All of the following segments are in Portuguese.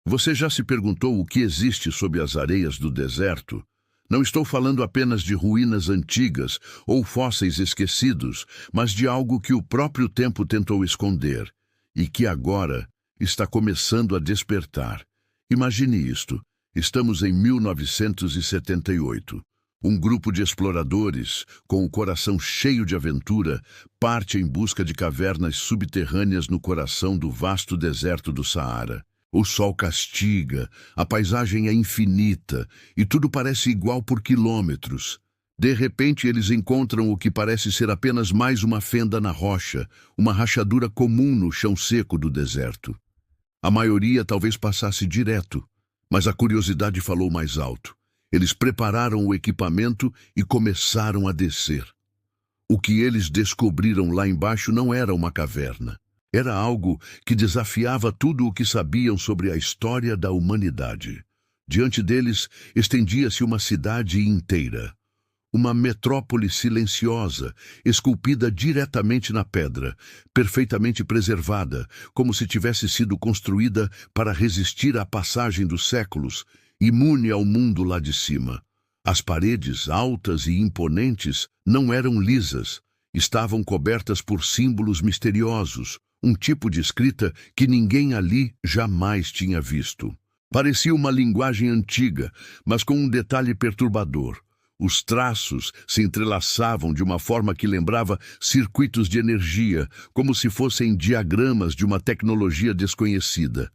Você já se perguntou o que existe sob as areias do deserto? Não estou falando apenas de ruínas antigas ou fósseis esquecidos, mas de algo que o próprio tempo tentou esconder e que agora está começando a despertar. Imagine isto. Estamos em 1978. Um grupo de exploradores, com o coração cheio de aventura, parte em busca de cavernas subterrâneas no coração do vasto deserto do Saara. O sol castiga, a paisagem é infinita e tudo parece igual por quilômetros. De repente, eles encontram o que parece ser apenas mais uma fenda na rocha, uma rachadura comum no chão seco do deserto. A maioria talvez passasse direto, mas a curiosidade falou mais alto. Eles prepararam o equipamento e começaram a descer. O que eles descobriram lá embaixo não era uma caverna. Era algo que desafiava tudo o que sabiam sobre a história da humanidade. Diante deles, estendia-se uma cidade inteira. Uma metrópole silenciosa, esculpida diretamente na pedra, perfeitamente preservada, como se tivesse sido construída para resistir à passagem dos séculos, imune ao mundo lá de cima. As paredes, altas e imponentes, não eram lisas, estavam cobertas por símbolos misteriosos, um tipo de escrita que ninguém ali jamais tinha visto. Parecia uma linguagem antiga, mas com um detalhe perturbador. Os traços se entrelaçavam de uma forma que lembrava circuitos de energia, como se fossem diagramas de uma tecnologia desconhecida.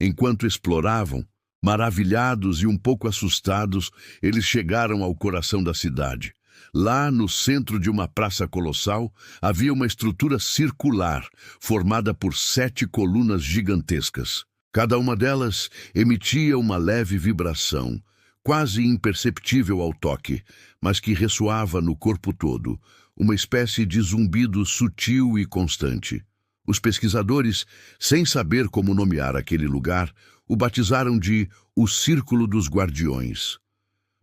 Enquanto exploravam, maravilhados e um pouco assustados, eles chegaram ao coração da cidade. Lá, no centro de uma praça colossal, havia uma estrutura circular, formada por 7 colunas gigantescas. Cada uma delas emitia uma leve vibração, quase imperceptível ao toque, mas que ressoava no corpo todo, uma espécie de zumbido sutil e constante. Os pesquisadores, sem saber como nomear aquele lugar, o batizaram de o Círculo dos Guardiões.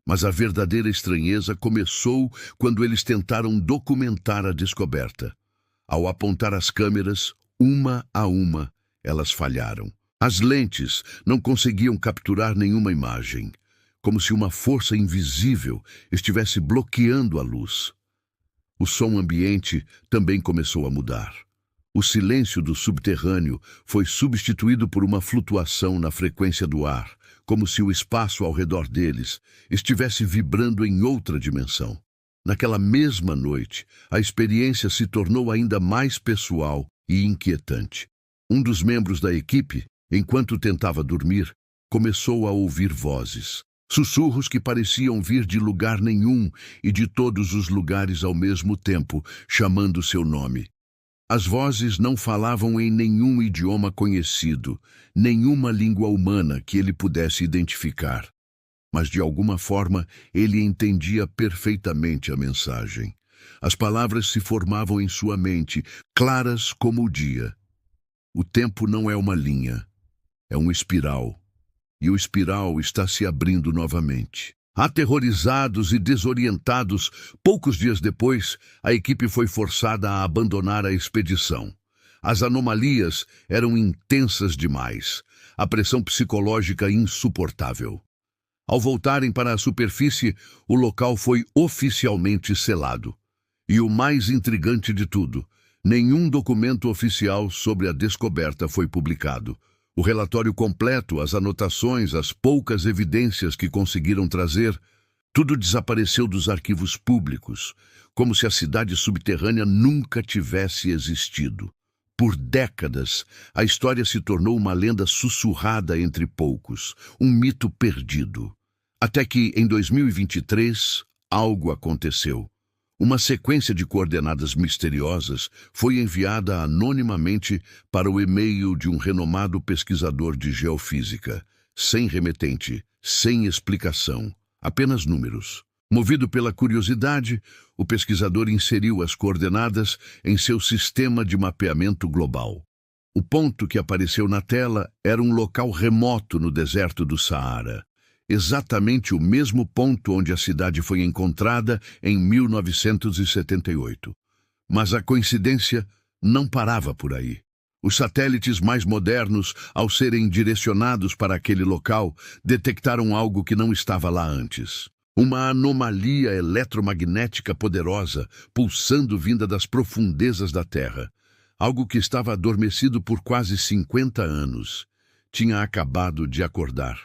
Mas a verdadeira estranheza começou quando eles tentaram documentar a descoberta. Ao apontar as câmeras, uma a uma, elas falharam. As lentes não conseguiam capturar nenhuma imagem, como se uma força invisível estivesse bloqueando a luz. O som ambiente também começou a mudar. O silêncio do subterrâneo foi substituído por uma flutuação na frequência do ar, como se o espaço ao redor deles estivesse vibrando em outra dimensão. Naquela mesma noite, a experiência se tornou ainda mais pessoal e inquietante. Um dos membros da equipe, enquanto tentava dormir, começou a ouvir vozes. Sussurros que pareciam vir de lugar nenhum e de todos os lugares ao mesmo tempo, chamando seu nome. As vozes não falavam em nenhum idioma conhecido, nenhuma língua humana que ele pudesse identificar. Mas, de alguma forma, ele entendia perfeitamente a mensagem. As palavras se formavam em sua mente, claras como o dia. O tempo não é uma linha, é um espiral. E o espiral está se abrindo novamente. Aterrorizados e desorientados, poucos dias depois, a equipe foi forçada a abandonar a expedição. As anomalias eram intensas demais, a pressão psicológica insuportável. Ao voltarem para a superfície, o local foi oficialmente selado. E o mais intrigante de tudo, nenhum documento oficial sobre a descoberta foi publicado. O relatório completo, as anotações, as poucas evidências que conseguiram trazer, tudo desapareceu dos arquivos públicos, como se a cidade subterrânea nunca tivesse existido. Por décadas, a história se tornou uma lenda sussurrada entre poucos, um mito perdido. Até que, em 2023, algo aconteceu. Uma sequência de coordenadas misteriosas foi enviada anonimamente para o e-mail de um renomado pesquisador de geofísica, sem remetente, sem explicação, apenas números. Movido pela curiosidade, o pesquisador inseriu as coordenadas em seu sistema de mapeamento global. O ponto que apareceu na tela era um local remoto no deserto do Saara. Exatamente o mesmo ponto onde a cidade foi encontrada em 1978. Mas a coincidência não parava por aí. Os satélites mais modernos, ao serem direcionados para aquele local, detectaram algo que não estava lá antes. Uma anomalia eletromagnética poderosa, pulsando vinda das profundezas da Terra. Algo que estava adormecido por quase 50 anos. Tinha acabado de acordar.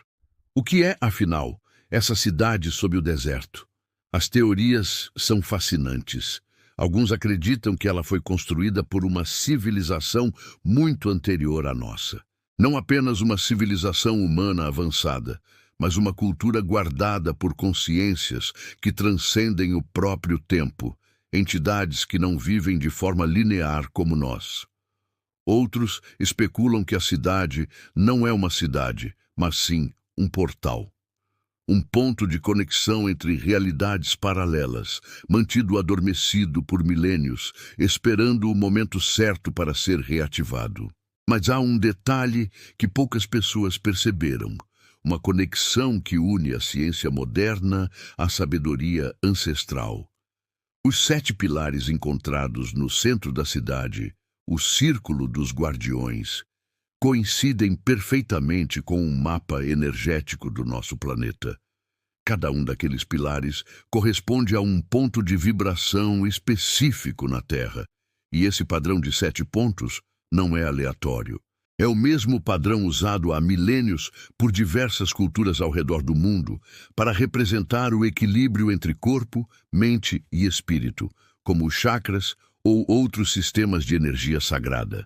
O que é, afinal, essa cidade sob o deserto? As teorias são fascinantes. Alguns acreditam que ela foi construída por uma civilização muito anterior à nossa. Não apenas uma civilização humana avançada, mas uma cultura guardada por consciências que transcendem o próprio tempo, entidades que não vivem de forma linear como nós. Outros especulam que a cidade não é uma cidade, mas sim um portal. Um ponto de conexão entre realidades paralelas, mantido adormecido por milênios, esperando o momento certo para ser reativado. Mas há um detalhe que poucas pessoas perceberam. Uma conexão que une a ciência moderna à sabedoria ancestral. Os 7 pilares encontrados no centro da cidade, o Círculo dos Guardiões, coincidem perfeitamente com um mapa energético do nosso planeta. Cada um daqueles pilares corresponde a um ponto de vibração específico na Terra, e esse padrão de 7 pontos não é aleatório. É o mesmo padrão usado há milênios por diversas culturas ao redor do mundo para representar o equilíbrio entre corpo, mente e espírito, como os chakras ou outros sistemas de energia sagrada.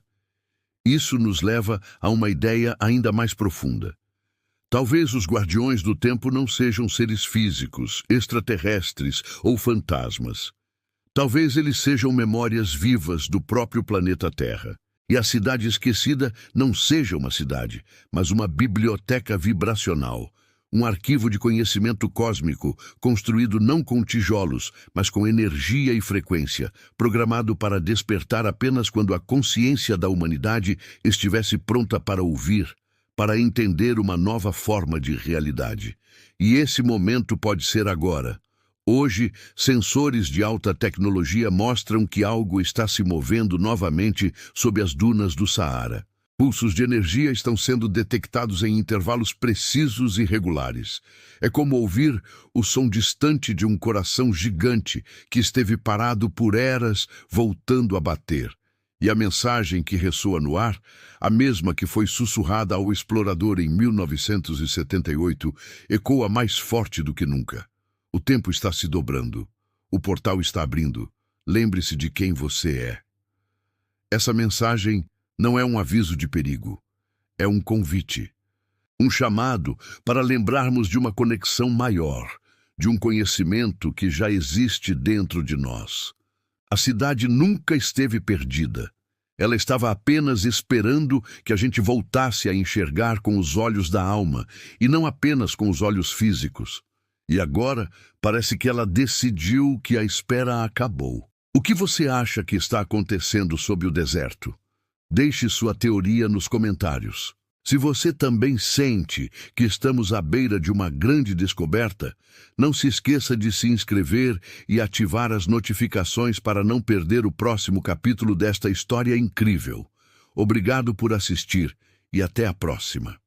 Isso nos leva a uma ideia ainda mais profunda. Talvez os guardiões do tempo não sejam seres físicos, extraterrestres ou fantasmas. Talvez eles sejam memórias vivas do próprio planeta Terra. E a cidade esquecida não seja uma cidade, mas uma biblioteca vibracional, um arquivo de conhecimento cósmico construído não com tijolos, mas com energia e frequência, programado para despertar apenas quando a consciência da humanidade estivesse pronta para ouvir, para entender uma nova forma de realidade. E esse momento pode ser agora. Hoje, sensores de alta tecnologia mostram que algo está se movendo novamente sob as dunas do Saara. Pulsos de energia estão sendo detectados em intervalos precisos e regulares. É como ouvir o som distante de um coração gigante que esteve parado por eras, voltando a bater. E a mensagem que ressoa no ar, a mesma que foi sussurrada ao explorador em 1978, ecoa mais forte do que nunca. O tempo está se dobrando. O portal está abrindo. Lembre-se de quem você é. Essa mensagem não é um aviso de perigo. É um convite. Um chamado para lembrarmos de uma conexão maior, de um conhecimento que já existe dentro de nós. A cidade nunca esteve perdida. Ela estava apenas esperando que a gente voltasse a enxergar com os olhos da alma, e não apenas com os olhos físicos. E agora, parece que ela decidiu que a espera acabou. O que você acha que está acontecendo sob o deserto? Deixe sua teoria nos comentários. Se você também sente que estamos à beira de uma grande descoberta, não se esqueça de se inscrever e ativar as notificações para não perder o próximo capítulo desta história incrível. Obrigado por assistir e até a próxima.